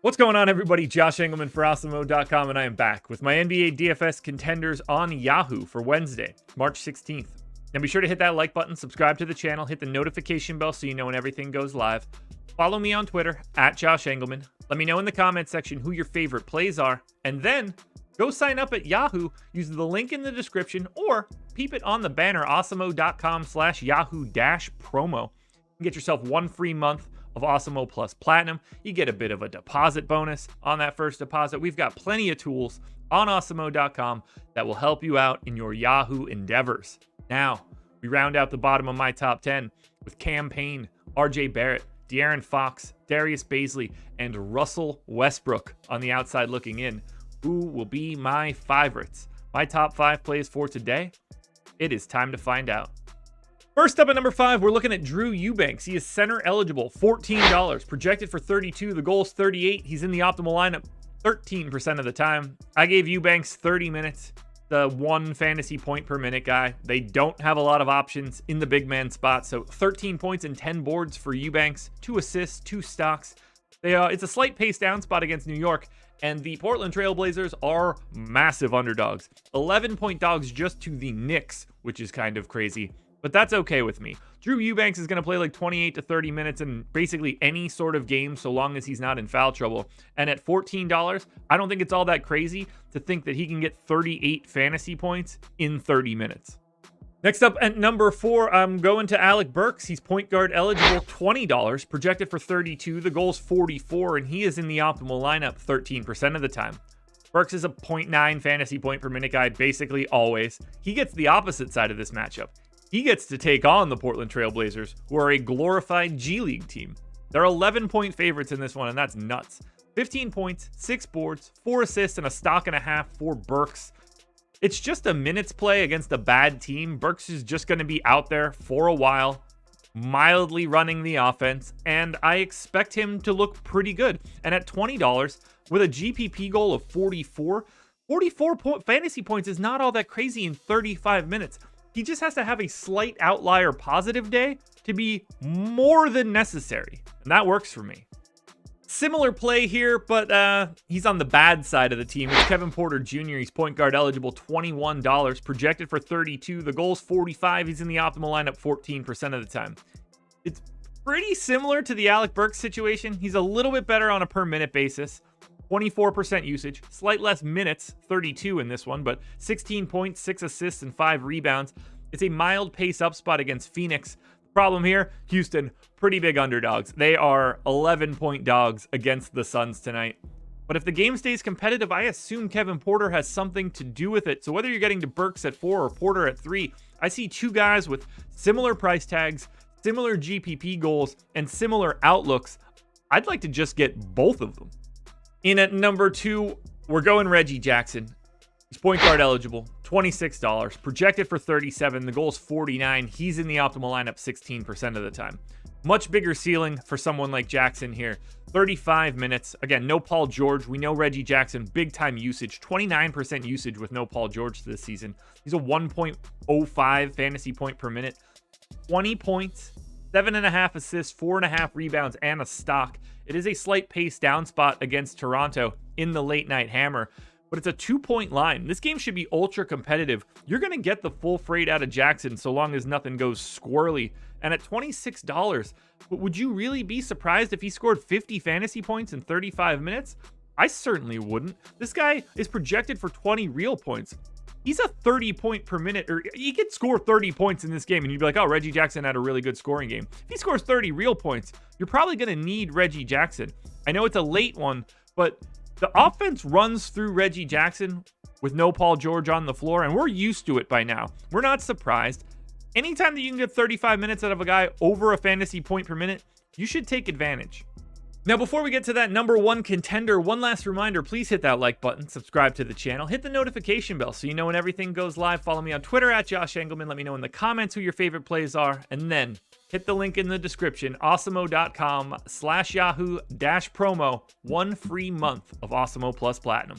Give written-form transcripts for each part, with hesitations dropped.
What's going on, everybody? Josh Engleman for Awesemo.com, and I am back with my NBA DFS contenders on Yahoo for Wednesday, March 16th. Now be sure to hit that like button, subscribe to the channel, hit the notification bell so you know when everything goes live. Follow me on Twitter, @Josh Engleman. Let me know in the comment section who your favorite plays are, and then go sign up at Yahoo. Use the link in the description or peep it on the banner, awesemo.com/Yahoo-promo. Get yourself one free month of Awesemo Plus Platinum. You get a bit of a deposit bonus on that first deposit. We've got plenty of tools on Awesemo.com that will help you out in your Yahoo endeavors. Now, we round out the bottom of my top 10 with Cam Payne, RJ Barrett, De'Aaron Fox, Darius Bazley, and Russell Westbrook on the outside looking in. Who will be my favorites? My top 5 plays for today? It is time to find out. First up at number 5, we're looking at Drew Eubanks. He is center eligible, $14, projected for 32. The goal is 38. He's in the optimal lineup 13% of the time. I gave Eubanks 30 minutes, the 1 fantasy point per minute guy. They don't have a lot of options in the big man spot, so 13 points and 10 boards for Eubanks, 2 assists, 2 stocks. It's a slight pace down spot against New York, and the Portland Trail Blazers are massive underdogs. 11-point dogs just to the Knicks, which is kind of crazy. But that's okay with me. Drew Eubanks is going to play like 28 to 30 minutes in basically any sort of game so long as he's not in foul trouble. And at $14, I don't think it's all that crazy to think that he can get 38 fantasy points in 30 minutes. Next up at number 4, I'm going to Alec Burks. He's point guard eligible, $20, projected for 32. The goal's 44, and he is in the optimal lineup 13% of the time. Burks is a 0.9 fantasy point per minute guy basically always. He gets the opposite side of this matchup. He gets to take on the Portland Trail Blazers, who are a glorified G League team. They're 11-point favorites in this one, and that's nuts. 15 points, 6 boards, 4 assists, and a stock and a half for Burks. It's just a minutes play against a bad team. Burks is just going to be out there for a while, mildly running the offense, and I expect him to look pretty good. And at $20, with a GPP goal of 44 fantasy points is not all that crazy in 35 minutes. He just has to have a slight outlier positive day to be more than necessary, and that works for me. Similar play here, but he's on the bad side of the team. It's Kevin Porter Jr. He's point guard eligible, $21, projected for 32. The goal's 45. He's in the optimal lineup 14% of the time. It's pretty similar to the Alec Burks situation. He's a little bit better on a per minute basis. 24% usage, slight less minutes, 32 in this one, but 16 points, 6 assists, and 5 rebounds. It's a mild pace up spot against Phoenix. Problem here, Houston, pretty big underdogs. They are 11-point dogs against the Suns tonight. But if the game stays competitive, I assume Kevin Porter has something to do with it. So whether you're getting to Burks at 4 or Porter at 3, I see 2 guys with similar price tags, similar GPP goals, and similar outlooks. I'd like to just get both of them. In at number 2, we're going Reggie Jackson. He's point guard eligible, $26, projected for 37. The goal's 49. He's in the optimal lineup 16% of the time. Much bigger ceiling for someone like Jackson here. 35 minutes. Again, no Paul George. We know Reggie Jackson, big time usage, 29% usage with no Paul George this season. He's a 1.05 fantasy point per minute, 20 points, 7.5 assists, 4.5 rebounds, and a stock. It is a slight pace down spot against Toronto in the late night hammer, but it's a 2-point line. This game should be ultra competitive. You're going to get the full freight out of Jackson so long as nothing goes squirrely. And at $26, would you really be surprised if he scored 50 fantasy points in 35 minutes? I certainly wouldn't. This guy is projected for 20 real points. He's a 30-point per minute, or he could score 30 points in this game, and you'd be like, oh, Reggie Jackson had a really good scoring game. If he scores 30 real points, you're probably going to need Reggie Jackson. I know it's a late one, but the offense runs through Reggie Jackson with no Paul George on the floor, and we're used to it by now. We're not surprised. Anytime that you can get 35 minutes out of a guy over a fantasy point per minute, you should take advantage. Now, before we get to that number 1 contender, one last reminder, please hit that like button, subscribe to the channel, hit the notification bell so you know when everything goes live. Follow me on Twitter @Josh Engleman. Let me know in the comments who your favorite plays are, and then hit the link in the description, awesemo.com/Yahoo-promo, 1 free month of Awesemo Plus Platinum.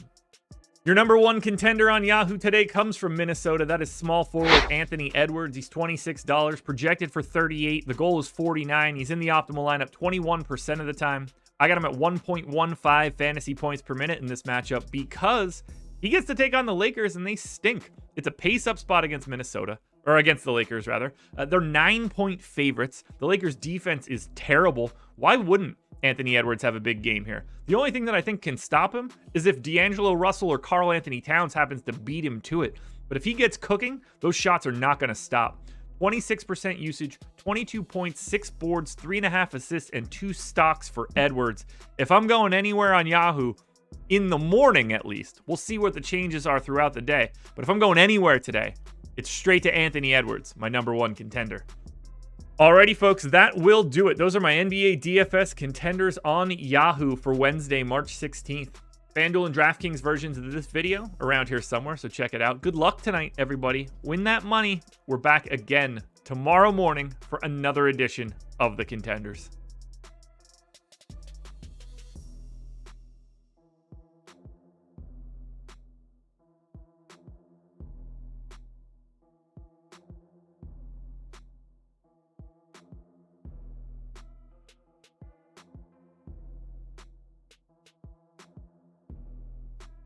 Your number 1 contender on Yahoo today comes from Minnesota. That is small forward Anthony Edwards. He's $26, projected for 38. The goal is 49. He's in the optimal lineup 21% of the time. I got him at 1.15 fantasy points per minute in this matchup because he gets to take on the Lakers and they stink. It's a pace-up spot against Minnesota, or against the Lakers, rather. They're 9-point favorites. The Lakers' defense is terrible. Why wouldn't Anthony Edwards have a big game here? The only thing that I think can stop him is if D'Angelo Russell or Karl Anthony Towns happens to beat him to it. But if he gets cooking, those shots are not going to stop. 26% usage, 22 points, 6 boards, 3.5 assists, and 2 stocks for Edwards. If I'm going anywhere on Yahoo, in the morning at least, we'll see what the changes are throughout the day. But if I'm going anywhere today, it's straight to Anthony Edwards, my number 1 contender. Alrighty, folks, that will do it. Those are my NBA DFS contenders on Yahoo for Wednesday, March 16th. FanDuel and DraftKings versions of this video around here somewhere, so check it out. Good luck tonight, everybody. Win that money. We're back again tomorrow morning for another edition of the Contenders.